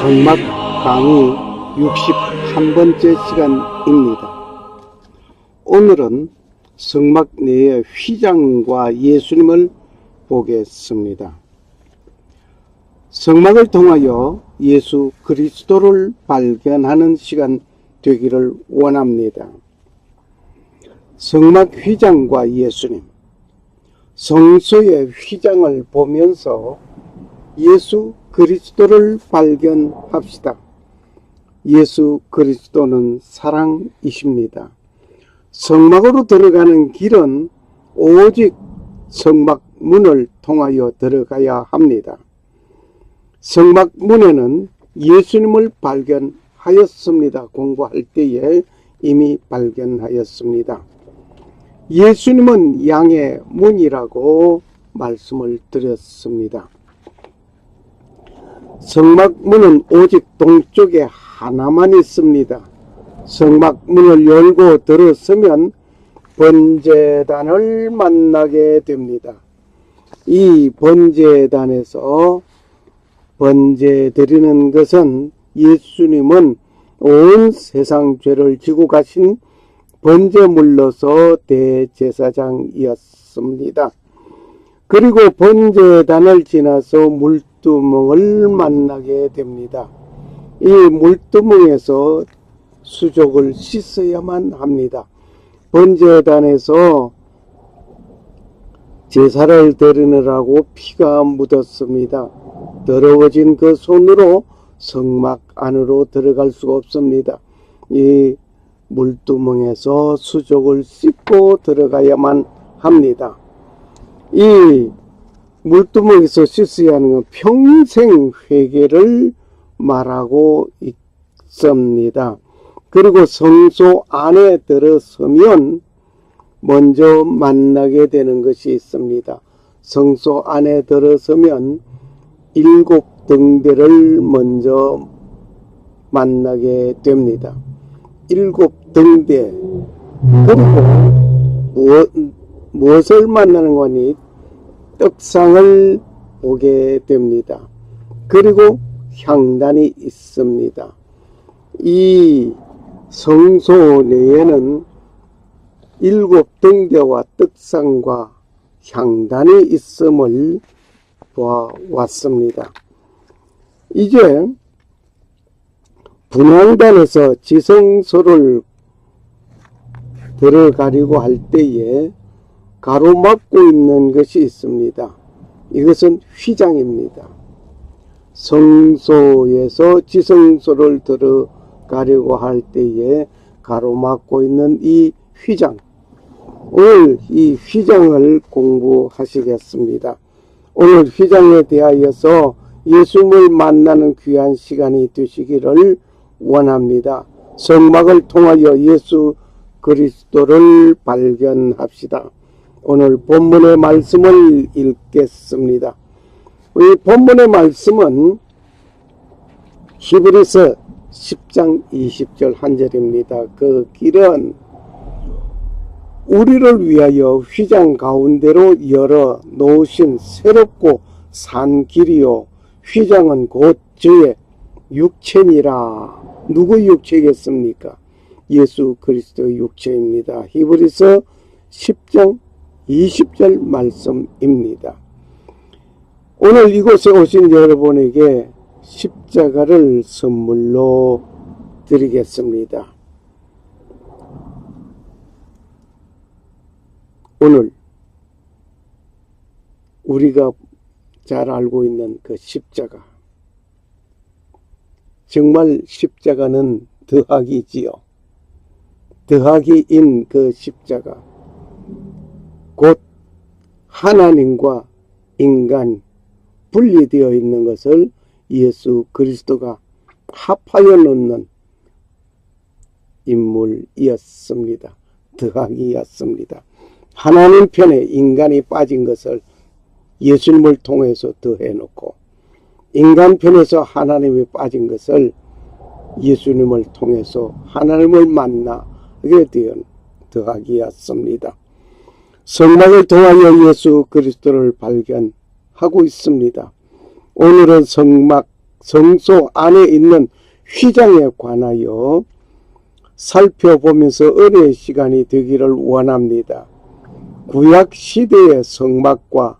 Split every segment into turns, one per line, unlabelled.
성막 강의 61번째 시간입니다. 오늘은 성막 내의 휘장과 예수님을 보겠습니다. 성막을 통하여 예수 그리스도를 발견하는 시간 되기를 원합니다. 성막 휘장과 예수님, 성소의 휘장을 보면서 예수 그리스도를 발견합시다. 예수 그리스도는 사랑이십니다. 성막으로 들어가는 길은 오직 성막 문을 통하여 들어가야 합니다. 성막 문에는 예수님을 발견하였습니다. 공부할 때에 이미 발견하였습니다. 예수님은 양의 문이라고 말씀을 드렸습니다. 성막 문은 오직 동쪽에 하나만 있습니다. 성막 문을 열고 들어서면 번제단을 만나게 됩니다. 이 번제단에서 번제 드리는 것은 예수님은 온 세상 죄를 지고 가신 번제물로서 대제사장이었습니다. 그리고 번제단을 지나서 물두멍을 만나게 됩니다. 이 물두멍에서 수족을 씻어야만 합니다. 번제단에서 제사를 드리느라고 피가 묻었습니다. 더러워진 그 손으로 성막 안으로 들어갈 수가 없습니다. 이 물두멍에서 수족을 씻고 들어가야만 합니다. 이 물두멍에서 씻어야 하는 건 평생 회개를 말하고 있습니다. 그리고 성소 안에 들어서면 먼저 만나게 되는 것이 있습니다. 성소 안에 들어서면 7 등대를 먼저 만나게 됩니다. 7 등대. 그리고 무엇을 만나는 거니? 떡상을 보게 됩니다. 그리고 향단이 있습니다. 이 성소 내에는 7 등대와 떡상과 향단이 있음을 보아왔습니다. 이제 분향단에서 지성소를 들어가려고 할 때에 가로막고 있는 것이 있습니다. 이것은 휘장입니다. 성소에서 지성소를 들어가려고 할 때에 가로막고 있는 이 휘장, 오늘 이 휘장을 공부하시겠습니다. 오늘 휘장에 대하여서 예수님을 만나는 귀한 시간이 되시기를 원합니다. 성막을 통하여 예수 그리스도를 발견합시다. 오늘 본문의 말씀을 읽겠습니다. 이 본문의 말씀은 히브리서 10장 20절 한 절입니다. 그 길은 우리를 위하여 휘장 가운데로 열어 놓으신 새롭고 산 길이요 휘장은 곧 저의 육체니라. 누구 육체겠습니까? 예수 그리스도의 육체입니다. 히브리서 10장 20절 말씀입니다. 오늘 이곳에 오신 여러분에게 십자가를 선물로 드리겠습니다. 오늘 우리가 잘 알고 있는 그 십자가, 정말 십자가는 더하기지요. 더하기인 그 십자가, 곧 하나님과 인간 분리되어 있는 것을 예수 그리스도가 합하여 놓는 인물이었습니다. 더하기였습니다. 하나님 편에 인간이 빠진 것을 예수님을 통해서 더해놓고, 인간 편에서 하나님이 빠진 것을 예수님을 통해서 하나님을 만나게 된 더하기였습니다. 성막을 통하여 예수 그리스도를 발견하고 있습니다. 오늘은 성막 성소 안에 있는 휘장에 관하여 살펴보면서 은혜의 시간이 되기를 원합니다. 구약 시대의 성막과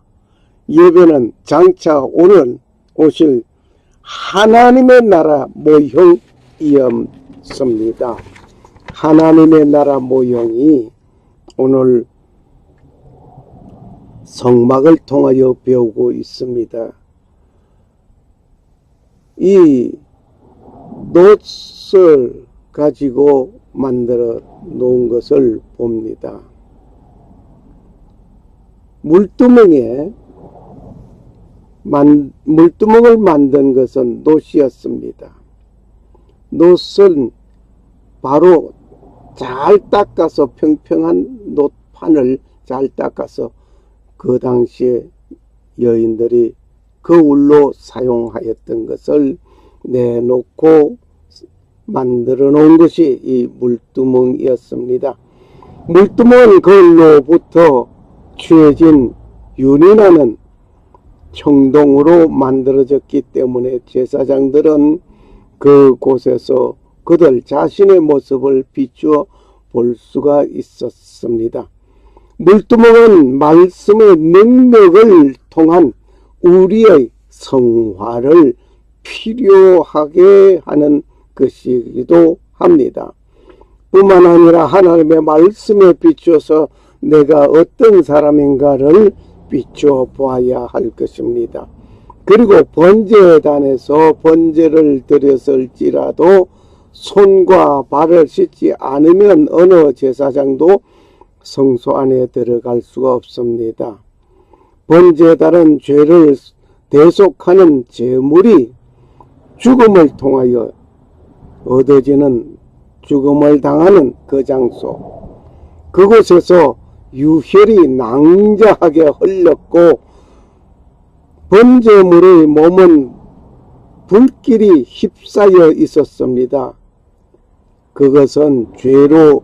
예배는 장차 오실 하나님의 나라 모형이었습니다. 하나님의 나라 모형이 오늘 성막을 통하여 배우고 있습니다. 이 놋을 가지고 만들어 놓은 것을 봅니다. 물두멍을 만든 것은 놋이었습니다. 놋은 바로 잘 닦아서 평평한 놋판을 잘 닦아서 그 당시에 여인들이 거울로 사용하였던 것을 내놓고 만들어 놓은 것이 이 물두멍이었습니다. 물두멍 거울로부터 취해진 윤이라는 청동으로 만들어졌기 때문에 제사장들은 그곳에서 그들 자신의 모습을 비추어 볼 수가 있었습니다. 물두멍은 말씀의 능력을 통한 우리의 성화를 필요하게 하는 것이기도 합니다. 뿐만 아니라 하나님의 말씀에 비추어서 내가 어떤 사람인가를 비추어 보아야 할 것입니다. 그리고 번제단에서 번제를 드렸을지라도 손과 발을 씻지 않으면 어느 제사장도 성소 안에 들어갈 수가 없습니다. 번제단은 죄를 대속하는 제물이 죽음을 통하여 얻어지는 죽음을 당하는 그 장소, 그곳에서 유혈이 낭자하게 흘렀고 번제물의 몸은 불길이 휩싸여 있었습니다. 그것은 죄로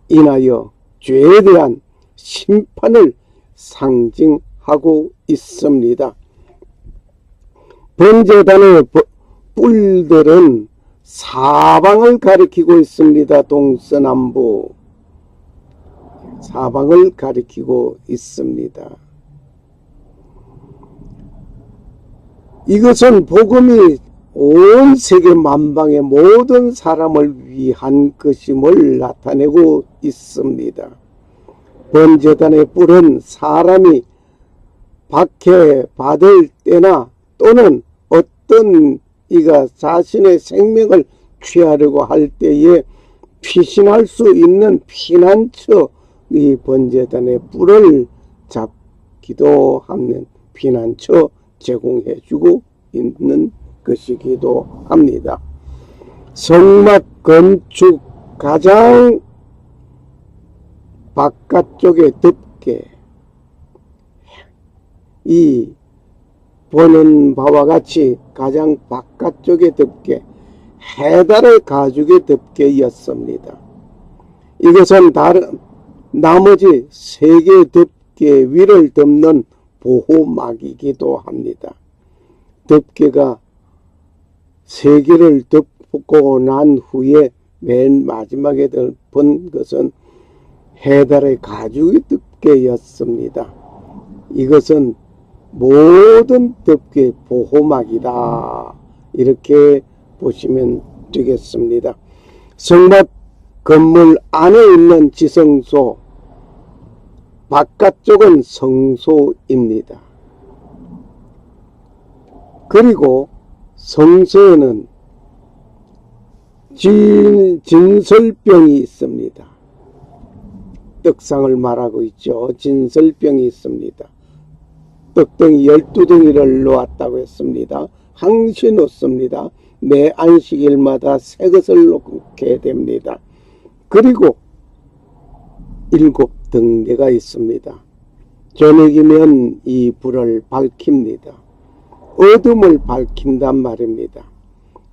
인하여 죄에 대한 심판을 상징하고 있습니다. 번제단의 뿔들은 사방을 가리키고 있습니다. 동서남북 사방을 가리키고 있습니다. 이것은 복음이 온 세계 만방의 모든 사람을 위한 것임을 나타내고 있습니다. 번제단의 뿔은 사람이 박해받을 때나 또는 어떤 이가 자신의 생명을 취하려고 할 때에 피신할 수 있는 피난처, 이 번제단의 뿔을 잡기도 하는 피난처 제공해주고 있는 것이기도 합니다. 성막 건축 가장 바깥쪽에 덮개, 이 보는 바와 같이 가장 바깥쪽에 덮개, 해달의 가죽의 덮개였습니다. 이것은 나머지 세 개의 덮개 위를 덮는 보호막이기도 합니다. 덮개가 세 개를 덮고 난 후에 맨 마지막에 덮은 것은 해달의 가죽의 덮개였습니다. 이것은 모든 덮개 보호막이다, 이렇게 보시면 되겠습니다. 성막 건물 안에 있는 지성소, 바깥쪽은 성소입니다. 그리고 성소에는 진설병이 있습니다. 떡상을 말하고 있죠. 진설병이 있습니다. 떡덩이 12덩이를 놓았다고 했습니다. 항시 놓습니다. 매 안식일마다 새 것을 놓게 됩니다. 그리고 7등대가 있습니다. 저녁이면 이 불을 밝힙니다. 어둠을 밝힌단 말입니다.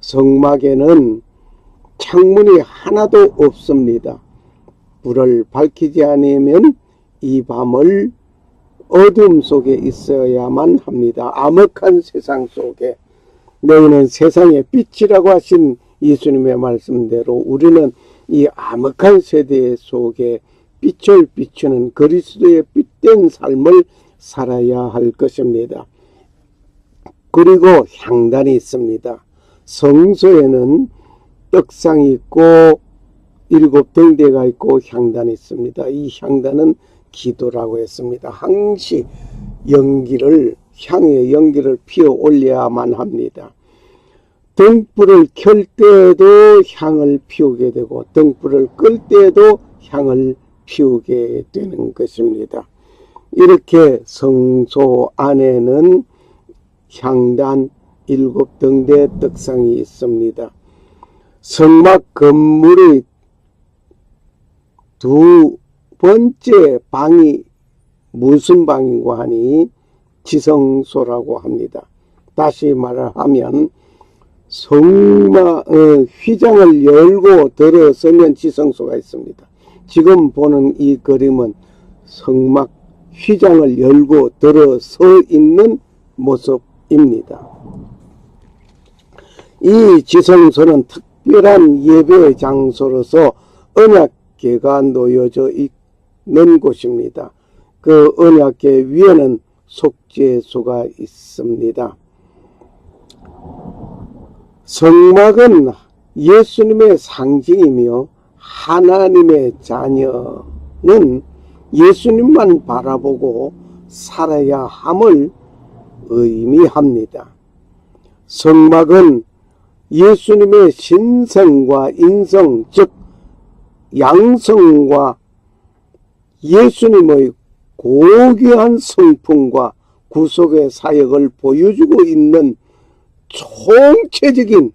성막에는 창문이 하나도 없습니다. 불을 밝히지 않으면 이 밤을 어둠 속에 있어야만 합니다. 암흑한 세상 속에 너희는 세상의 빛이라고 하신 예수님의 말씀대로 우리는 이 암흑한 세대 속에 빛을 비추는 그리스도의 빛된 삶을 살아야 할 것입니다. 그리고 향단이 있습니다. 성소에는 떡상이 있고 7등대가 있고 향단이 있습니다. 이 향단은 기도라고 했습니다. 항시 향의 연기를 피워 올려야만 합니다. 등불을 켤 때에도 향을 피우게 되고 등불을 끌 때에도 향을 피우게 되는 것입니다. 이렇게 성소 안에는 향단 7등대 떡상이 있습니다. 성막 건물의 두 번째 방이 무슨 방이고 하니 지성소라고 합니다. 다시 말하면 성막 휘장을 열고 들어서면 지성소가 있습니다. 지금 보는 이 그림은 성막 휘장을 열고 들어서 있는 모습입니다. 이 지성소는 특별한 예배 장소로서 언약궤가 놓여져 있는 곳입니다. 그 언약궤 위에는 속죄소가 있습니다. 성막은 예수님의 상징이며 하나님의 자녀는 예수님만 바라보고 살아야 함을 의미합니다. 성막은 예수님의 신성과 인성, 즉 양성과 예수님의 고귀한 성품과 구속의 사역을 보여주고 있는 총체적인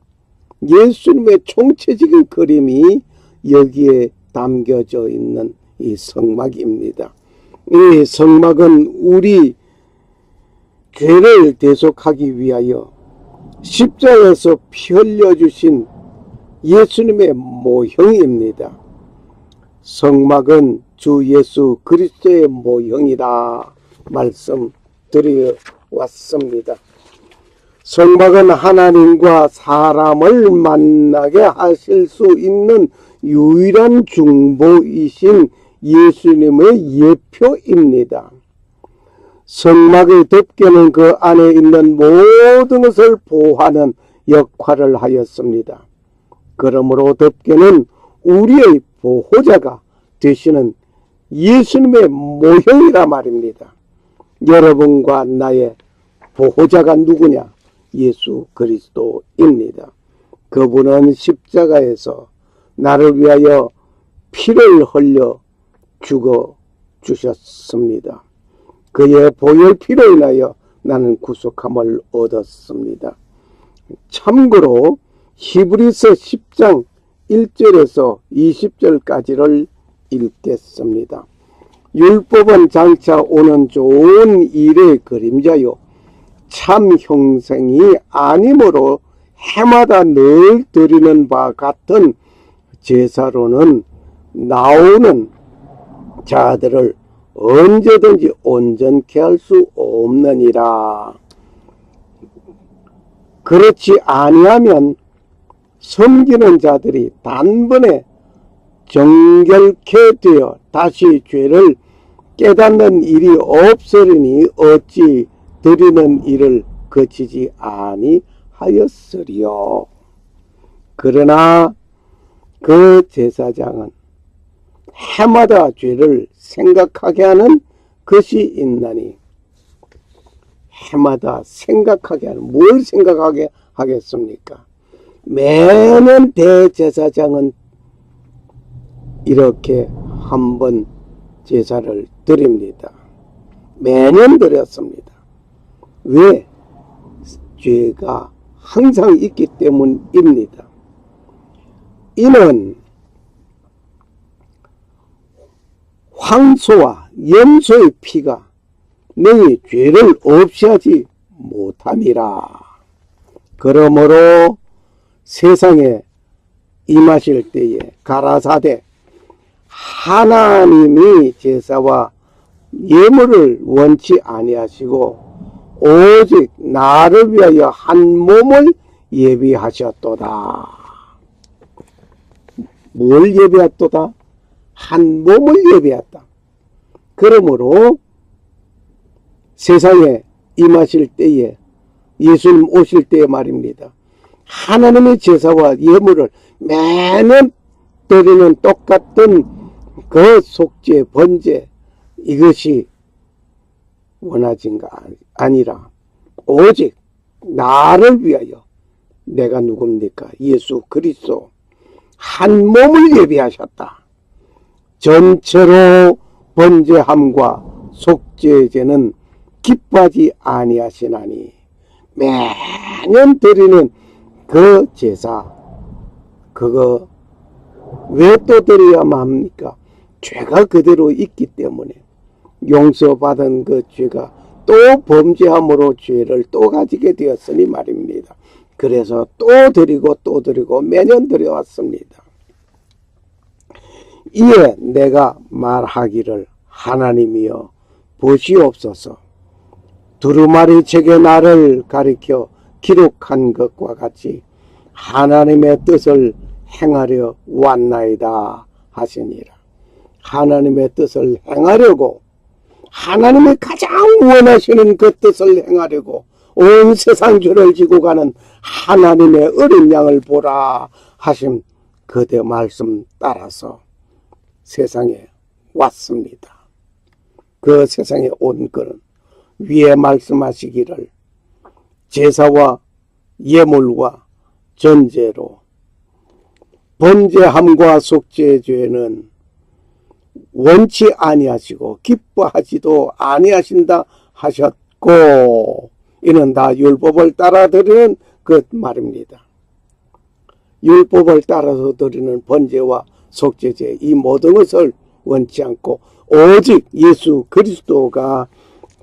예수님의 총체적인 그림이 여기에 담겨져 있는 이 성막입니다. 이 성막은 우리 죄를 대속하기 위하여 십자가에서 피 흘려주신 예수님의 모형입니다. 성막은 주 예수 그리스도의 모형이라 말씀드려 왔습니다. 성막은 하나님과 사람을 만나게 하실 수 있는 유일한 중보이신 예수님의 예표입니다. 성막의 덮개는 그 안에 있는 모든 것을 보호하는 역할을 하였습니다. 그러므로 덮개는 우리의 보호자가 되시는 예수님의 모형이라 말입니다. 여러분과 나의 보호자가 누구냐? 예수 그리스도입니다. 그분은 십자가에서 나를 위하여 피를 흘려 죽어 주셨습니다. 그의 보혈 피로 인하여 나는 구속함을 얻었습니다. 참고로 히브리서 10장 1절에서 20절까지를 읽겠습니다. 율법은 장차 오는 좋은 일의 그림자요 참 형상이 아니므로 해마다 늘 드리는 바 같은 제사로는 나오는 자들을 언제든지 온전케 할 수 없느니라. 그렇지 아니하면 섬기는 자들이 단번에 정결케 되어 다시 죄를 깨닫는 일이 없으리니 어찌 드리는 일을 거치지 아니하였으리요. 그러나 그 제사장은 해마다 죄를 생각하게 하는 것이 있나니, 해마다 생각하게 하는, 뭘 생각하게 하겠습니까? 매년 대제사장은 이렇게 한번 제사를 드립니다. 매년 드렸습니다. 왜? 죄가 항상 있기 때문입니다. 이는 황소와 염소의 피가 너희 죄를 없이 하지 못함이라. 그러므로 세상에 임하실 때에 가라사대 하나님이 제사와 예물을 원치 아니하시고 오직 나를 위하여 한 몸을 예비하셨도다. 뭘 예비했도다? 한 몸을 예비했다. 그러므로 세상에 임하실 때에, 예수님 오실 때에 말입니다, 하나님의 제사와 예물을 매년 드리는 똑같은 그 속죄, 번제, 이것이 원하진가 아니라 오직 나를 위하여, 내가 누굽니까? 예수 그리스도 한 몸을 예비하셨다. 전체로 번제함과 속죄제는 기뻐하지 아니하시나니, 매년 드리는 그 제사, 그거 왜 또 드려야만 합니까? 죄가 그대로 있기 때문에, 용서받은 그 죄가 또 범죄함으로 죄를 또 가지게 되었으니 말입니다. 그래서 또 드리고 또 드리고 매년 드려왔습니다. 이에 내가 말하기를, 하나님이여 보시옵소서. 두루마리 책에 나를 가리켜 기록한 것과 같이 하나님의 뜻을 행하려 왔나이다 하시니라. 하나님의 뜻을 행하려고, 하나님의 가장 원하시는 그 뜻을 행하려고 온 세상 죄를 지고 가는 하나님의 어린 양을 보라 하신 그대 말씀 따라서 세상에 왔습니다. 그 세상에 온 것은 위에 말씀하시기를 제사와 예물과 전제로, 번제함과 속죄죄는 원치 아니하시고 기뻐하지도 아니하신다 하셨고, 이는 다 율법을 따라 드리는 그 말입니다. 율법을 따라서 드리는 번제와 속죄제, 이 모든 것을 원치 않고 오직 예수 그리스도가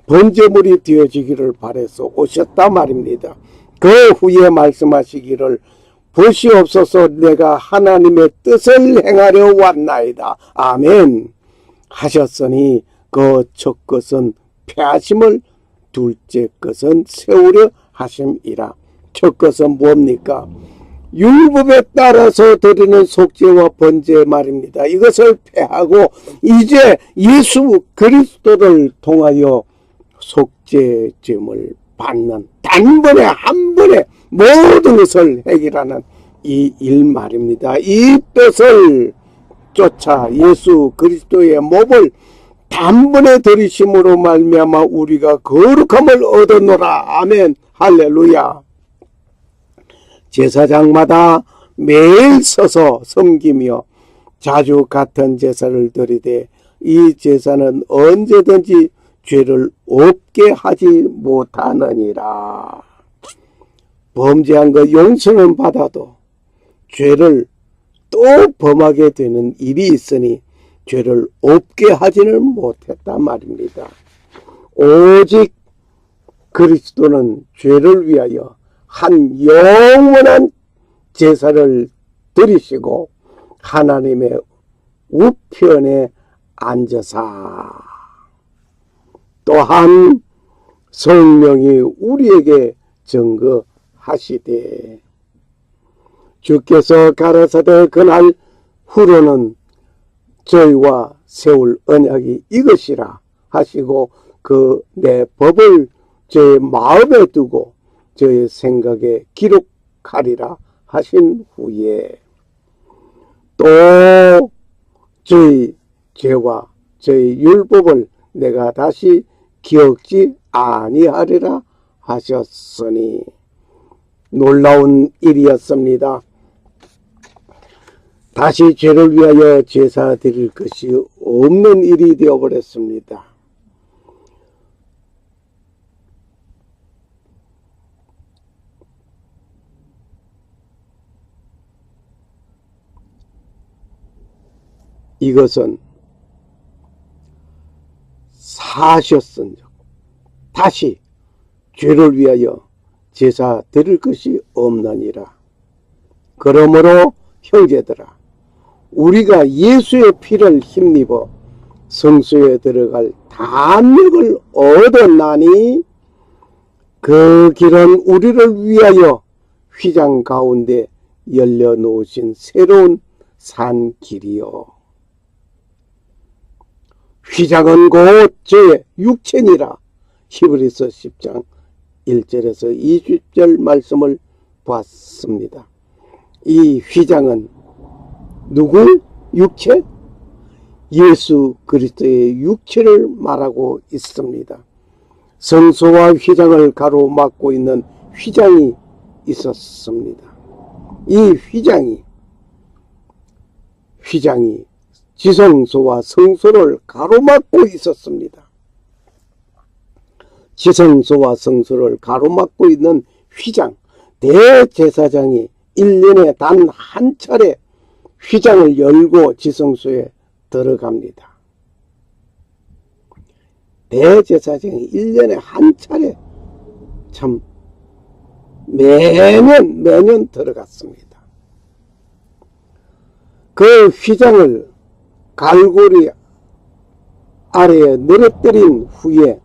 번제물이 되어지기를 바라서 오셨다 말입니다. 그 후에 말씀하시기를, 보시옵소서 내가 하나님의 뜻을 행하려 왔나이다. 아멘 하셨으니, 그 첫 것은 패하심을, 둘째 것은 세우려 하심이라. 첫 것은 뭡니까? 율법에 따라서 드리는 속죄와 번제 말입니다. 이것을 패하고 이제 예수 그리스도를 통하여 속죄죄물 받는, 단번에 한 번에 모든 것을 해결하는 이 일 말입니다. 이 뜻을 쫓아 예수 그리스도의 몸을 단번에 들이심으로 말미암아 우리가 거룩함을 얻었노라. 아멘 할렐루야. 제사장마다 매일 서서 섬기며 자주 같은 제사를 드리되 이 제사는 언제든지 죄를 없게 하지 못하느니라. 범죄한 것 용서는 받아도 죄를 또 범하게 되는 일이 있으니 죄를 없게 하지는 못했단 말입니다. 오직 그리스도는 죄를 위하여 한 영원한 제사를 드리시고 하나님의 우편에 앉으사, 또한 성령이 우리에게 증거하시되, 주께서 가라사대 그날 후로는 저희와 세울 언약이 이것이라 하시고 그 내 법을 저의 마음에 두고 저의 생각에 기록하리라 하신 후에, 또 저희 죄와 저희 율법을 내가 다시 기억지 아니하리라 하셨으니, 놀라운 일이었습니다. 다시 죄를 위하여 제사 드릴 것이 없는 일이 되어버렸습니다. 이것은 사셨은즉 다시 죄를 위하여 제사 드릴 것이 없느니라. 그러므로 형제들아, 우리가 예수의 피를 힘입어 성소에 들어갈 담력을 얻었나니 그 길은 우리를 위하여 휘장 가운데 열려놓으신 새로운 산 길이요. 휘장은 곧 제 육체니라. 히브리서 10장 1절에서 20절 말씀을 보았습니다. 이 휘장은 누구 육체? 예수 그리스도의 육체를 말하고 있습니다. 성소와 휘장을 가로막고 있는 휘장이 있었습니다. 이 휘장이 지성소와 성소를 가로막고 있었습니다. 지성소와 성소를 가로막고 있는 휘장, 대제사장이 1년에 단 한 차례 휘장을 열고 지성소에 들어갑니다. 대제사장이 1년에 한 차례 참 매년 들어갔습니다. 그 휘장을 갈고리 아래에 늘어뜨린 후에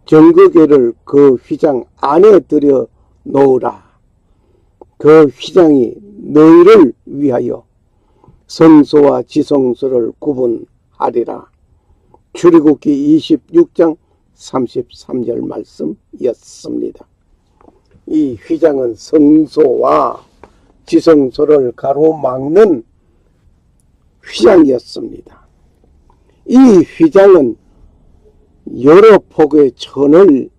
정거개를 그 휘장 안에 들여 놓으라. 그 휘장이 너희를 위하여 성소와 지성소를 구분하리라. 출애굽기 26장 33절 말씀이었습니다. 이 휘장은 성소와 지성소를 가로막는 휘장이었습니다. 이 휘장은 여러 폭의 천을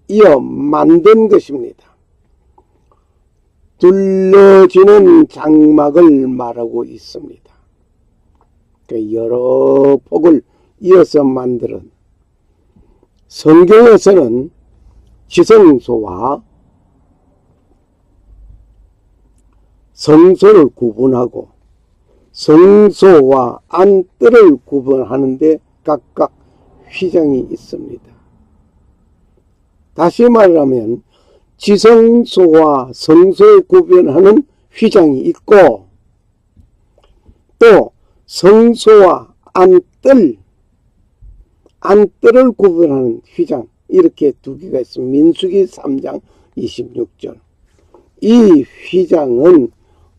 이어 만든 것입니다. 둘러지는 장막을 말하고 있습니다. 여러 폭을 이어서 만드는, 성경에서는 지성소와 성소를 구분하고 성소와 안뜰을 구분하는데 각각 휘장이 있습니다. 다시 말하면 지성소와 성소를 구분하는 휘장이 있고, 또 성소와 안뜰을 구분하는 휘장, 이렇게 두 개가 있습니다. 민수기 3장 26절. 이 휘장은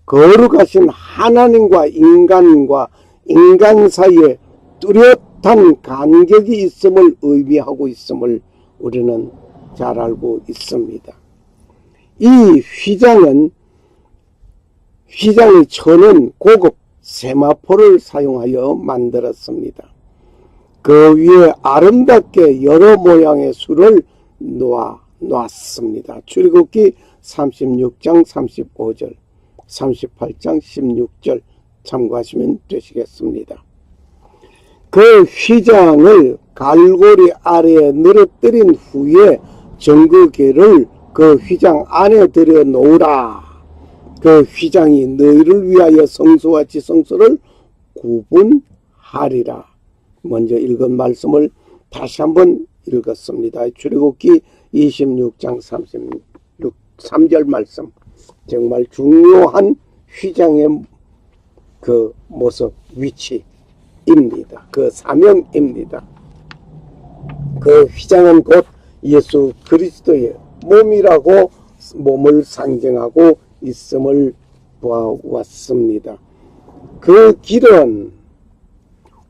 거룩하신 하나님과 인간 사이에 뚜렷한 간격이 있음을 의미하고 있음을 우리는 잘 알고 있습니다. 이 휘장의 천은 고급 세마포를 사용하여 만들었습니다. 그 위에 아름답게 여러 모양의 수를 놓았습니다. 출애굽기 36장 35절, 38장 16절 참고하시면 되시겠습니다. 그 휘장을 갈고리 아래에 늘어뜨린 후에 정거개를 그 휘장 안에 들여 놓으라. 그 휘장이 너희를 위하여 성소와 지성소를 구분하리라. 먼저 읽은 말씀을 다시 한번 읽었습니다. 출애굽기 26장 3절 말씀, 정말 중요한 휘장의 그 모습, 위치입니다. 그 사명입니다. 그 휘장은 곧 예수 그리스도의 몸이라고, 몸을 상징하고 있음을 보아왔습니다. 그 길은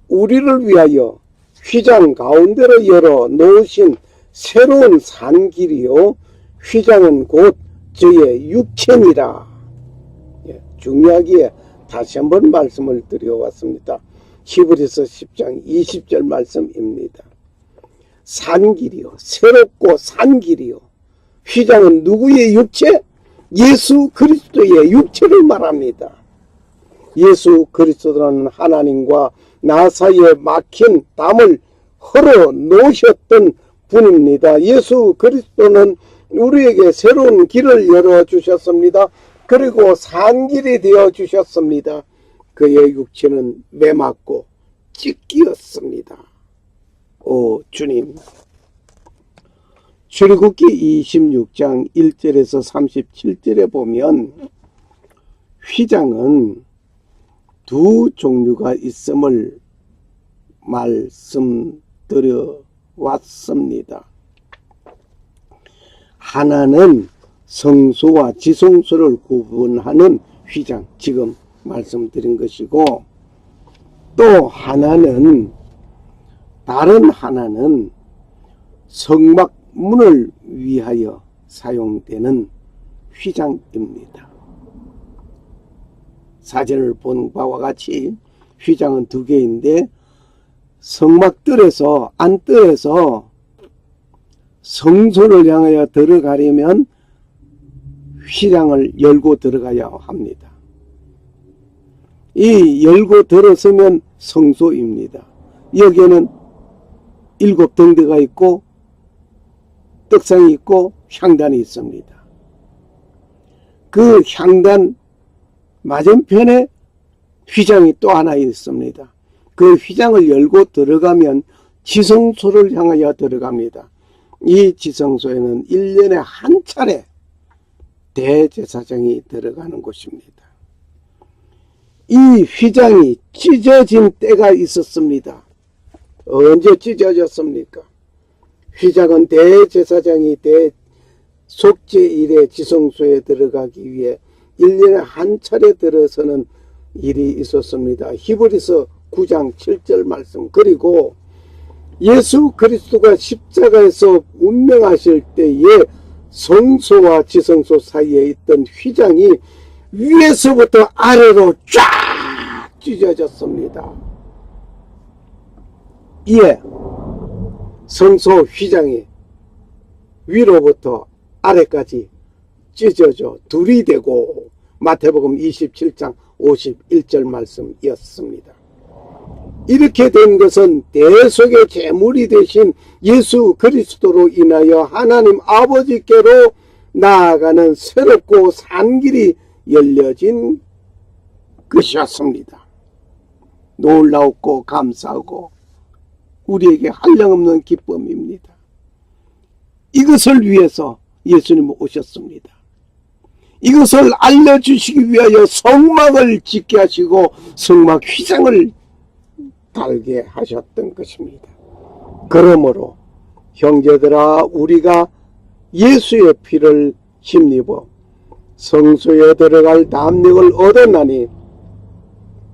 우리를 위하여 휘장 가운데로 열어 놓으신 새로운 산길이요, 휘장은 곧 저의 육체니라. 중요하기에 다시 한번 말씀을 드려왔습니다. 히브리서 10장 20절 말씀입니다. 산길이요, 새롭고 산길이요. 휘장은 누구의 육체? 예수 그리스도의 육체를 말합니다. 예수 그리스도는 하나님과 나 사이에 막힌 담을 헐어 놓으셨던 분입니다. 예수 그리스도는 우리에게 새로운 길을 열어주셨습니다. 그리고 산길이 되어주셨습니다. 그의 육체는 매맞고 찢기었습니다. 오 주님. 출애굽기 26장 1절에서 37절에 보면 휘장은 두 종류가 있음을 말씀드려 왔습니다. 하나는 성소와 지성소를 구분하는 휘장, 지금 말씀드린 것이고, 또 하나는, 다른 하나는 성막문을 위하여 사용되는 휘장입니다. 사진을 본 바와 같이 휘장은 두 개인데, 성막뜰에서, 안뜰에서 성소를 향하여 들어가려면 휘장을 열고 들어가야 합니다. 이 열고 들어서면 성소입니다. 여기에는 7등대가 있고 떡상이 있고 향단이 있습니다. 그 향단 맞은편에 휘장이 또 하나 있습니다. 그 휘장을 열고 들어가면 지성소를 향하여 들어갑니다. 이 지성소에는 1년에 한 차례 대제사장이 들어가는 곳입니다. 이 휘장이 찢어진 때가 있었습니다. 언제 찢어졌습니까? 휘장은 대제사장이 속죄일에 지성소에 들어가기 위해 1년에 한 차례 들어서는 일이 있었습니다. 히브리서 9장 7절 말씀. 그리고 예수 그리스도가 십자가에서 운명하실 때에 성소와 지성소 사이에 있던 휘장이 위에서부터 아래로 쫙 찢어졌습니다. 이에 성소 휘장이 위로부터 아래까지 찢어져 둘이 되고, 마태복음 27장 51절 말씀이었습니다. 이렇게 된 것은 대속의 제물이 되신 예수 그리스도로 인하여 하나님 아버지께로 나아가는 새롭고 산 길이 열려진 것이었습니다. 놀라웠고 감사하고 우리에게 한량없는 기쁨입니다. 이것을 위해서 예수님은 오셨습니다. 이것을 알려주시기 위하여 성막을 짓게 하시고 성막 휘장을 달게 하셨던 것입니다. 그러므로 형제들아, 우리가 예수의 피를 힘입어 성소에 들어갈 담력을 얻었나니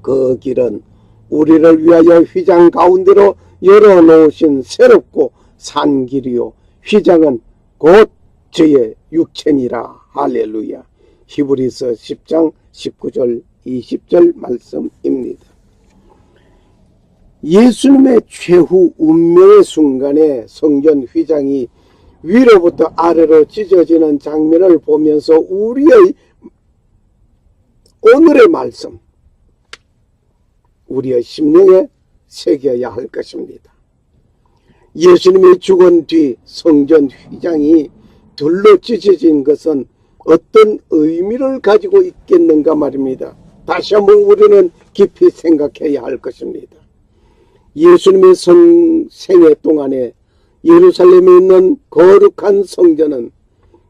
그 길은 우리를 위하여 휘장 가운데로 열어놓으신 새롭고 산 길이요 휘장은 곧 저의 육체니라. 할렐루야. 히브리서 10장 19절 20절 말씀입니다. 예수님의 최후 운명의 순간에 성전 휘장이 위로부터 아래로 찢어지는 장면을 보면서 우리의 오늘의 말씀, 우리의 심령에 새겨야 할 것입니다. 예수님이 죽은 뒤 성전 휘장이 둘로 찢어진 것은 어떤 의미를 가지고 있겠는가 말입니다. 다시 한번 우리는 깊이 생각해야 할 것입니다. 예수님의 생애 동안에 예루살렘에 있는 거룩한 성전은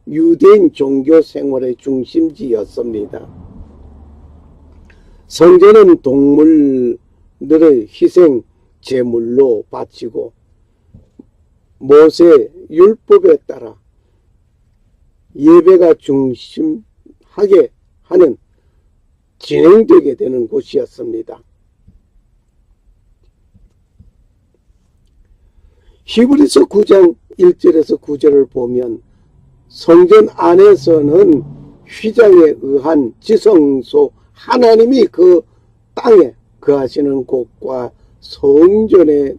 유대인 종교 생활의 중심지였습니다. 성전은 동물들의 희생 제물로 바치고 모세 율법에 따라 예배가 중심하게 하는 진행되게 되는 곳이었습니다. 히브리서 9장 1절에서 9절을 보면 성전 안에서는 휘장에 의한 지성소, 하나님이 그 땅에 거하시는 곳과 성전에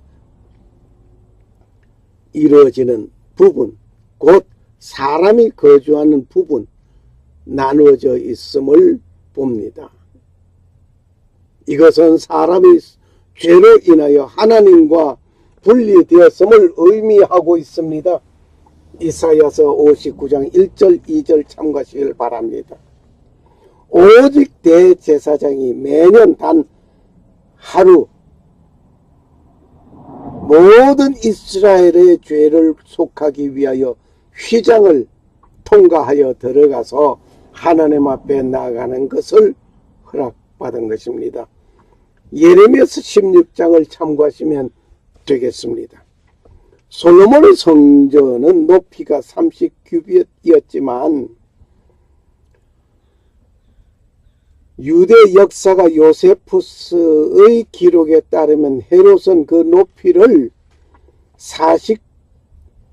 이루어지는 부분, 곧 사람이 거주하는 부분 나누어져 있음을 봅니다. 이것은 사람이 죄로 인하여 하나님과 분리되었음을 의미하고 있습니다. 이사야서 59장 1절 2절 참고하시길 바랍니다. 오직 대제사장이 매년 단 하루 모든 이스라엘의 죄를 속하기 위하여 휘장을 통과하여 들어가서 하나님 앞에 나아가는 것을 허락받은 것입니다. 예레미야서 16장을 참고하시면 되겠습니다. 솔로몬의 성전은 높이가 30규빗이었지만 유대 역사가 요세푸스의 기록에 따르면 헤롯은 그 높이를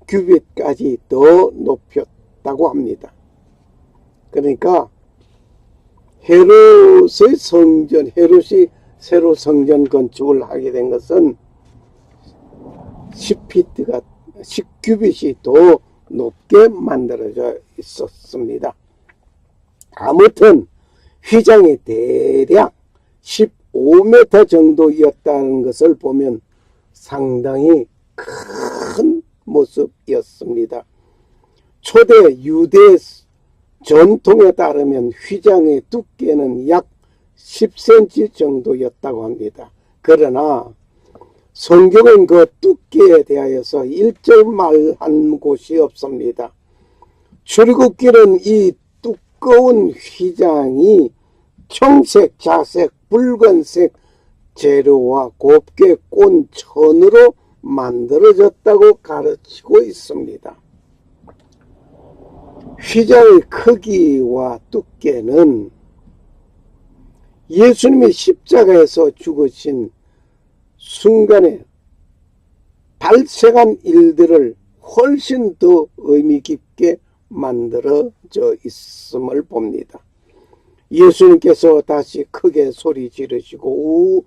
40규빗까지 더 높였다고 합니다. 그러니까 헤롯이 새로 성전 건축을 하게 된 것은 10규빗이 더 높게 만들어져 있었습니다. 아무튼 휘장이 대략 15m 정도였다는 것을 보면 상당히 큰 모습이었습니다. 초대 유대 전통에 따르면 휘장의 두께는 약 10cm 정도였다고 합니다. 그러나 성경은 그 두께에 대하여서 일절말한 곳이 없습니다. 출애굽기는 이 두꺼운 휘장이 청색, 자색, 붉은색 재료와 곱게 꼰 천으로 만들어졌다고 가르치고 있습니다. 휘장의 크기와 두께는 예수님이 십자가에서 죽으신 순간에 발생한 일들을 훨씬 더 의미 깊게 만들어져 있음을 봅니다. 예수님께서 다시 크게 소리 지르시고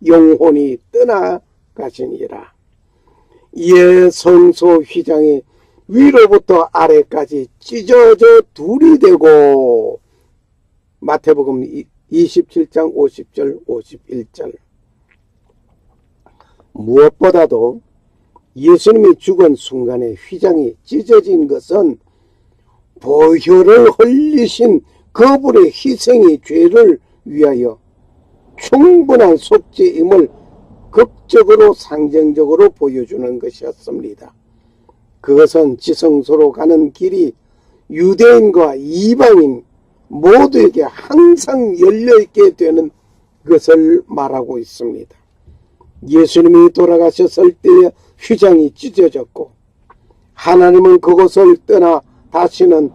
영혼이 떠나가시니라. 이에 성소 휘장이 위로부터 아래까지 찢어져 둘이 되고, 마태복음 27장 50절 51절. 무엇보다도 예수님이 죽은 순간에 휘장이 찢어진 것은 보혈을 흘리신 그분의 희생이 죄를 위하여 충분한 속죄임을 극적으로 상징적으로 보여주는 것이었습니다. 그것은 지성소로 가는 길이 유대인과 이방인 모두에게 항상 열려있게 되는 것을 말하고 있습니다. 예수님이 돌아가셨을 때에 휘장이 찢어졌고, 하나님은 그곳을 떠나 다시는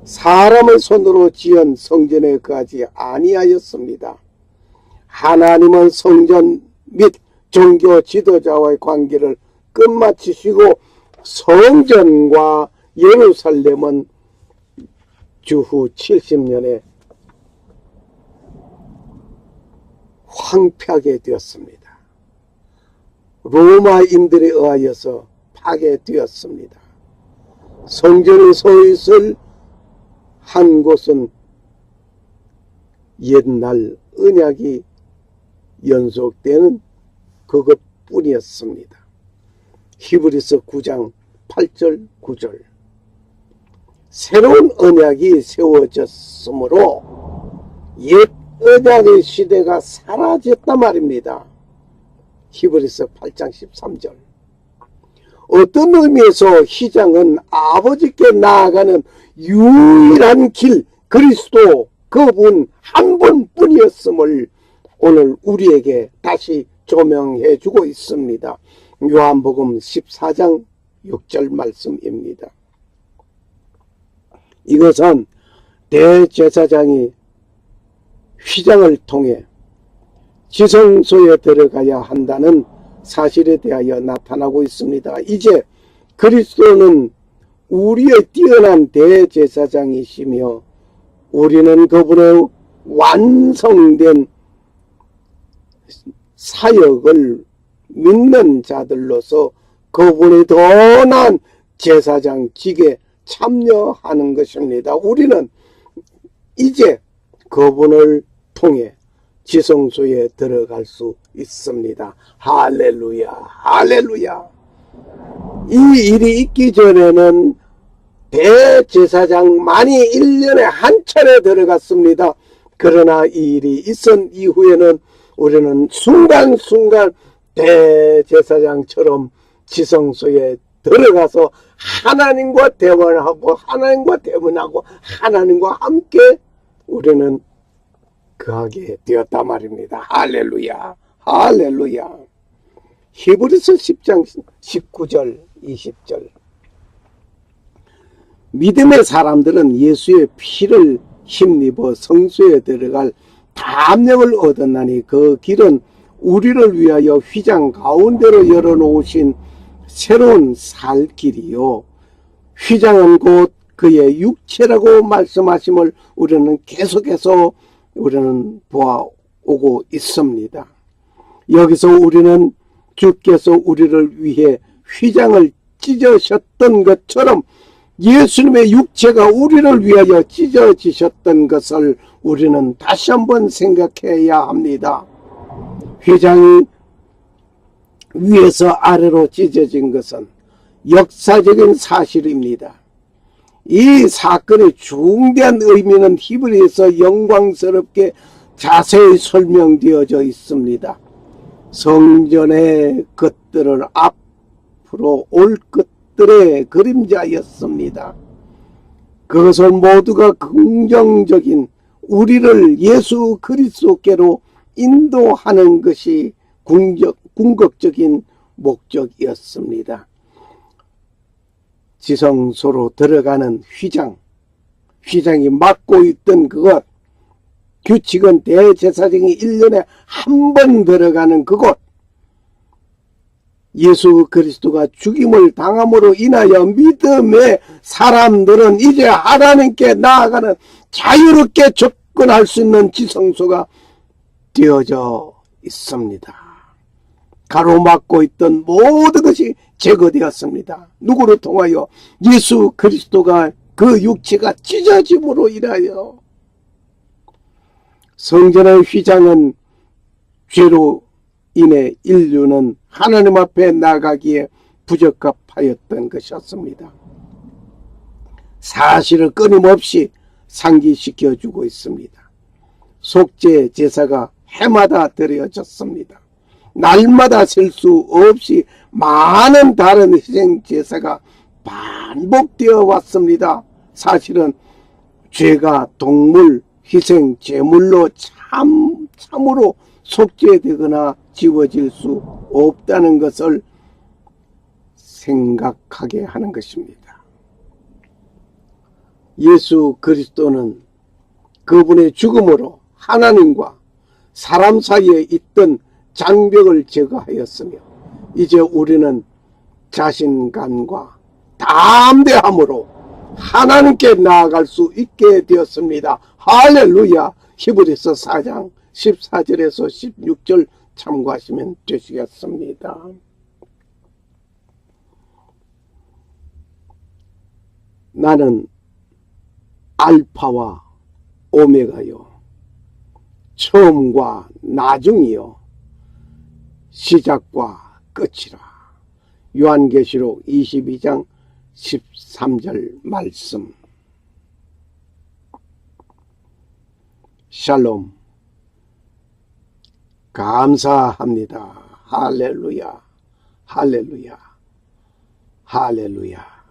사람의 손으로 지은 성전에 거하지 아니하였습니다. 하나님은 성전 및 종교 지도자와의 관계를 끝마치시고 성전과 예루살렘은 주후 70년에 황폐하게 되었습니다. 로마인들에 의하여서 파괴되었습니다. 성전에 서 있을 한 곳은 옛날 언약이 연속되는 그것뿐이었습니다. 히브리서 9장 8절 9절. 새로운 언약이 세워졌으므로 옛 언약의 시대가 사라졌단 말입니다. 히브리서 8장 13절. 어떤 의미에서 휘장은 아버지께 나아가는 유일한 길, 그리스도 그분 한 분뿐이었음을 오늘 우리에게 다시 조명해 주고 있습니다. 요한복음 14장 6절 말씀입니다. 이것은 대제사장이 휘장을 통해 지성소에 들어가야 한다는 사실에 대하여 나타나고 있습니다. 이제 그리스도는 우리의 뛰어난 대제사장이시며 우리는 그분의 완성된 사역을 믿는 자들로서 그분이 더 나은 제사장직에 참여하는 것입니다. 우리는 이제 그분을 통해 지성소에 들어갈 수 있습니다. 할렐루야, 할렐루야. 이 일이 있기 전에는 대제사장만이 1년에 한 차례 들어갔습니다. 그러나 이 일이 있은 이후에는 우리는 순간순간 대제사장처럼 지성소에 들어가서 하나님과 대화하고 하나님과 함께 우리는 거하게 되었단 말입니다. 할렐루야, 할렐루야. 히브리서 10장 19절 20절. 믿음의 사람들은 예수의 피를 힘입어 성소에 들어갈 담력을 얻었나니 그 길은 우리를 위하여 휘장 가운데로 열어놓으신 새로운 살 길이요, 휘장은 곧 그의 육체라고 말씀하심을 우리는 계속해서 보아오고 있습니다. 여기서 우리는 주께서 우리를 위해 휘장을 찢으셨던 것처럼 예수님의 육체가 우리를 위하여 찢어지셨던 것을 우리는 다시 한번 생각해야 합니다. 휘장이 위에서 아래로 찢어진 것은 역사적인 사실입니다. 이 사건의 중대한 의미는 히브리서 영광스럽게 자세히 설명되어져 있습니다. 성전의 것들은 앞으로 올 것들의 그림자였습니다. 그것을 모두가 긍정적인 우리를 예수 그리스도께로 인도하는 것이 궁극적인 목적이었습니다. 지성소로 들어가는 휘장이 막고 있던 그것, 규칙은 대제사장이 1년에 한 번 들어가는 그곳, 예수 그리스도가 죽임을 당함으로 인하여 믿음의 사람들은 이제 하나님께 나아가는 자유롭게 접근할 수 있는 지성소가 되어져 있습니다. 가로막고 있던 모든 것이 제거되었습니다. 누구를 통하여? 예수 그리스도가 그 육체가 찢어짐으로 인하여. 성전의 휘장은 죄로 인해 인류는 하나님 앞에 나가기에 부적합하였던 것이었습니다. 사실을 끊임없이 상기시켜주고 있습니다. 속죄 제사가 해마다 드려졌습니다. 날마다 셀 수 없이 많은 다른 희생 제사가 반복되어 왔습니다. 사실은 죄가 동물 희생 제물로 참으로 속죄되거나 지워질 수 없다는 것을 생각하게 하는 것입니다. 예수 그리스도는 그분의 죽음으로 하나님과 사람 사이에 있던 장벽을 제거하였으며 이제 우리는 자신감과 담대함으로 하나님께 나아갈 수 있게 되었습니다. 할렐루야. 히브리서 4장 14절에서 16절 참고하시면 되시겠습니다. 나는 알파와 오메가요, 처음과 나중이요, 시작과 끝이라. 요한계시록 22장 13절 말씀. 샬롬. 감사합니다. 할렐루야, 할렐루야, 할렐루야.